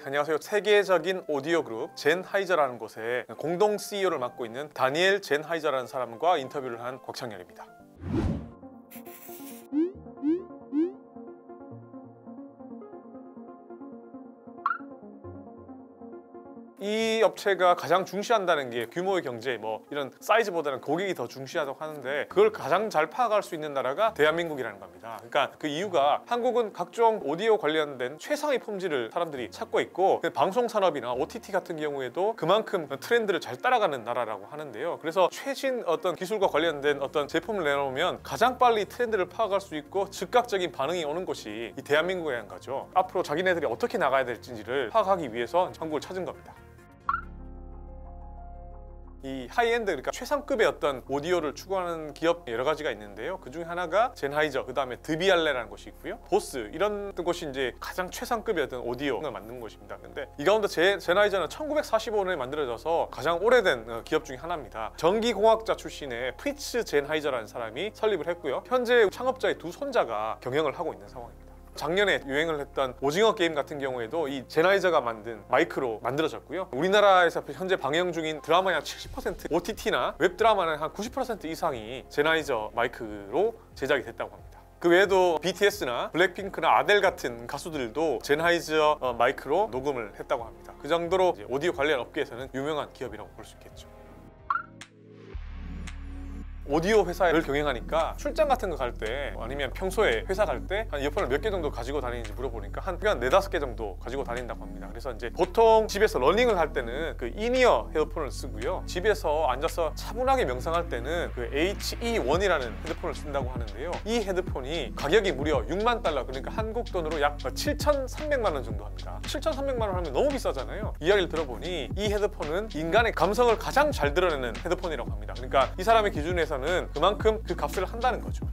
안녕하세요. 세계적인 오디오 그룹 젠하이저라는 곳에 공동 CEO를 맡고 있는 다니엘 젠하이저라는 사람과 인터뷰를 한 곽창렬입니다. 이 업체가 가장 중시한다는 게 규모의 경제, 이런 사이즈보다는 고객이 더 중시하다고 하는데, 그걸 가장 잘 파악할 수 있는 나라가 대한민국이라는 겁니다. 그러니까 그 이유가 한국은 각종 오디오 관련된 최상의 품질을 사람들이 찾고 있고, 방송 산업이나 OTT 같은 경우에도 그만큼 트렌드를 잘 따라가는 나라라고 하는데요. 그래서 최신 어떤 기술과 관련된 어떤 제품을 내놓으면 가장 빨리 트렌드를 파악할 수 있고 즉각적인 반응이 오는 곳이 이 대한민국이라는 거죠. 앞으로 자기네들이 어떻게 나가야 될지를 파악하기 위해서 한국을 찾은 겁니다. 이 하이엔드, 그러니까 최상급의 어떤 오디오를 추구하는 기업 여러 가지가 있는데요. 그 중에 하나가 젠하이저, 그 다음에 드비알레라는 곳이 있고요. 보스, 이런 곳이 이제 가장 최상급의 어떤 오디오를 만드는 곳입니다. 근데 이 가운데 젠하이저는 1945년에 만들어져서 가장 오래된 기업 중에 하나입니다. 전기공학자 출신의 프리츠 젠하이저라는 사람이 설립을 했고요. 현재 창업자의 두 손자가 경영을 하고 있는 상황입니다. 작년에 유행을 했던 오징어 게임 같은 경우에도 이 젠하이저가 만든 마이크로 만들어졌고요. 우리나라에서 현재 방영 중인 드라마의 한 70%, OTT나 웹드라마는 한 90% 이상이 젠하이저 마이크로 제작이 됐다고 합니다. 그 외에도 BTS나 블랙핑크나 아델 같은 가수들도 젠하이저 마이크로 녹음을 했다고 합니다. 그 정도로 오디오 관련 업계에서는 유명한 기업이라고 볼 수 있겠죠. 오디오 회사를 경영하니까 출장 같은 거 갈 때, 아니면 평소에 회사 갈 때 한 이어폰을 몇 개 정도 가지고 다니는지 물어보니까 한 4-5개 정도 가지고 다닌다고 합니다. 그래서 이제 보통 집에서 러닝을 할 때는 그 인이어 헤드폰을 쓰고요. 집에서 앉아서 차분하게 명상할 때는 그 HE1이라는 헤드폰을 쓴다고 하는데요. 이 헤드폰이 가격이 무려 6만 달러, 그러니까 한국 돈으로 약 7,300만 원 정도 합니다. 7,300만 원 하면 너무 비싸잖아요. 이야기를 들어보니 이 헤드폰은 인간의 감성을 가장 잘 드러내는 헤드폰이라고 합니다. 그러니까 이 사람의 기준에서는 그만큼 그 값을 한다는 거죠.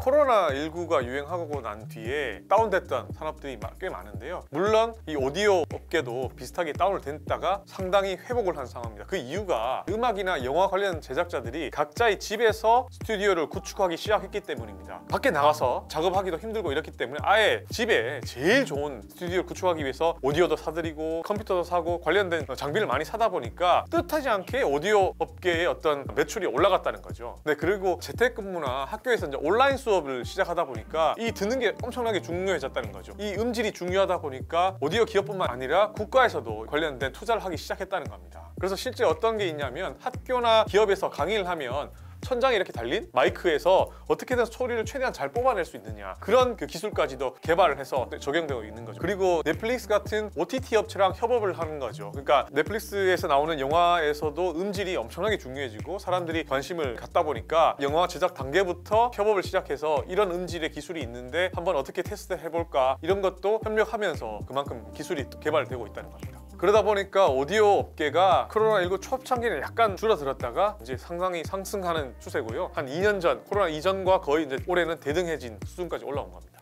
코로나19가 유행하고 난 뒤에 다운됐던 산업들이 꽤 많은데요. 물론 이 오디오 업계도 비슷하게 다운을 됐다가 상당히 회복을 한 상황입니다. 그 이유가 음악이나 영화 관련 제작자들이 각자의 집에서 스튜디오를 구축하기 시작했기 때문입니다. 밖에 나가서 작업하기도 힘들고 이렇기 때문에 아예 집에 제일 좋은 스튜디오를 구축하기 위해서 오디오도 사드리고 컴퓨터도 사고 관련된 장비를 많이 사다 보니까 뜻하지 않게 오디오 업계의 어떤 매출이 올라갔다는 거죠. 네, 그리고 재택근무나 학교에서 이제 온라인 수업을 시작하다 보니까 이 듣는 게 엄청나게 중요해졌다는 거죠. 이 음질이 중요하다 보니까 오디오 기업뿐만 아니라 국가에서도 관련된 투자를 하기 시작했다는 겁니다. 그래서 실제 어떤 게 있냐면 학교나 기업에서 강의를 하면 천장에 이렇게 달린 마이크에서 어떻게든 소리를 최대한 잘 뽑아낼 수 있느냐, 그런 그 기술까지도 개발을 해서 적용되고 있는 거죠. 그리고 넷플릭스 같은 OTT 업체랑 협업을 하는 거죠. 그러니까 넷플릭스에서 나오는 영화에서도 음질이 엄청나게 중요해지고 사람들이 관심을 갖다 보니까 영화 제작 단계부터 협업을 시작해서 이런 음질의 기술이 있는데 한번 어떻게 테스트 해볼까, 이런 것도 협력하면서 그만큼 기술이 개발되고 있다는 겁니다. 그러다 보니까 오디오 업계가 코로나19 초창기는 약간 줄어들었다가 이제 상당히 상승하는 추세고요. 한 2년 전, 코로나 이전과 거의 이제 올해는 대등해진 수준까지 올라온 겁니다.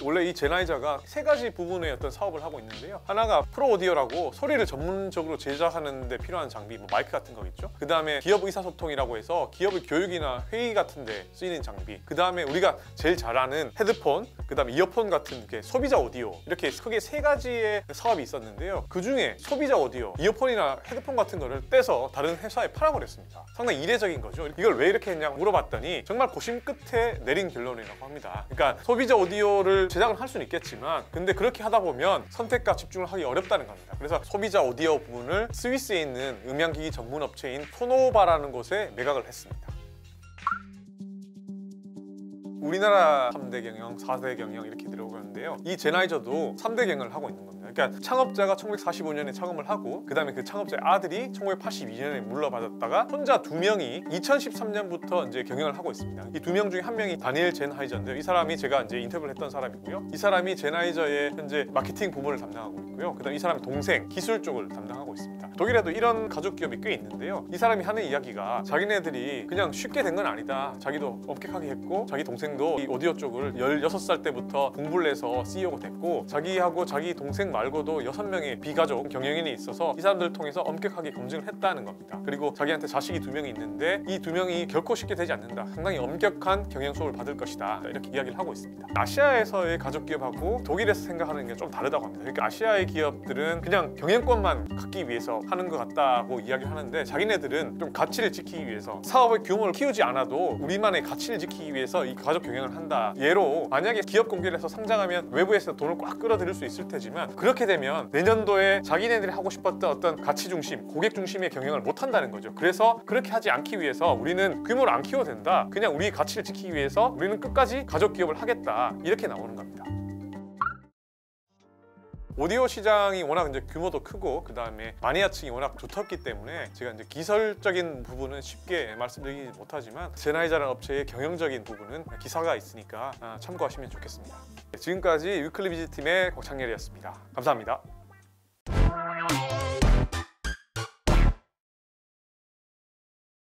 원래 이 젠하이저가 3가지 부분의 어떤 사업을 하고 있는데요. 하나가 프로 오디오라고 소리를 전문적으로 제작하는 데 필요한 장비, 마이크 같은 거 있죠. 그 다음에 기업 의사소통이라고 해서 기업의 교육이나 회의 같은 데 쓰이는 장비, 그 다음에 우리가 제일 잘 아는 헤드폰, 그 다음에 이어폰 같은 게 소비자 오디오, 이렇게 크게 3가지의 사업이 있었는데요. 그 중에 소비자 오디오, 이어폰이나 헤드폰 같은 거를 떼서 다른 회사에 팔아버렸습니다. 상당히 이례적인 거죠. 이걸 왜 이렇게 했냐고 물어봤더니 정말 고심 끝에 내린 결론이라고 합니다. 그러니까 소비자 오디오를 제작을 할 수는 있겠지만 근데 그렇게 하다 보면 선택과 집중을 하기 어렵다는 겁니다. 그래서 소비자 오디오 부분을 스위스에 있는 음향기기 전문 업체인 토노바라는 곳에 매각을 했습니다. 우리나라 3대 경영, 4대 경영 이렇게 들어가는데요. 이 젠하이저도 3대 경영을 하고 있는 겁니다. 그러니까 창업자가 1945년에 창업을 하고 그 다음에 그 창업자의 아들이 1982년에 물러받았다가 혼자 2명이 2013년부터 이제 경영을 하고 있습니다. 이 2명 중에 한 명이 다니엘 젠하이저인데요. 이 사람이 제가 이제 인터뷰를 했던 사람이고요. 이 사람이 젠하이저의 현재 마케팅 부문을 담당하고 있고요. 그 다음 이 사람의 동생 기술 쪽을 담당하고 있습니다. 독일에도 이런 가족 기업이 꽤 있는데요. 이 사람이 하는 이야기가 자기네들이 그냥 쉽게 된 건 아니다. 자기도 엄격하게 했고 자기 동생도 이 오디오 쪽을 16살 때부터 공부를 해서 CEO가 됐고 자기하고 자기 동생 말고도 6명의 비가족 경영인이 있어서 이 사람들을 통해서 엄격하게 검증을 했다는 겁니다. 그리고 자기한테 자식이 2명이 있는데 이 2명이 결코 쉽게 되지 않는다. 상당히 엄격한 경영 수업을 받을 것이다. 이렇게 이야기를 하고 있습니다. 아시아에서의 가족 기업하고 독일에서 생각하는 게 좀 다르다고 합니다. 그러니까 아시아의 기업들은 그냥 경영권만 갖기 위해서 하는 것 같다고 이야기를 하는데 자기네들은 좀 가치를 지키기 위해서 사업의 규모를 키우지 않아도 우리만의 가치를 지키기 위해서 이 가족 경영을 한다. 예로 만약에 기업 공개를 해서 상장하면 외부에서 돈을 꽉 끌어들일 수 있을 테지만 그렇게 되면 내년도에 자기네들이 하고 싶었던 어떤 가치 중심, 고객 중심의 경영을 못 한다는 거죠. 그래서 그렇게 하지 않기 위해서 우리는 규모를 안 키워도 된다. 그냥 우리 가치를 지키기 위해서 우리는 끝까지 가족 기업을 하겠다. 이렇게 나오는 겁니다. 오디오 시장이 워낙 이제 규모도 크고 그 다음에 마니아층이 워낙 두텁기 때문에 제가 이제 기술적인 부분은 쉽게 말씀드리지 못하지만 제나이자라는 업체의 경영적인 부분은 기사가 있으니까 참고하시면 좋겠습니다. 지금까지 위클리 비즈팀의 곽창렬이었습니다. 감사합니다.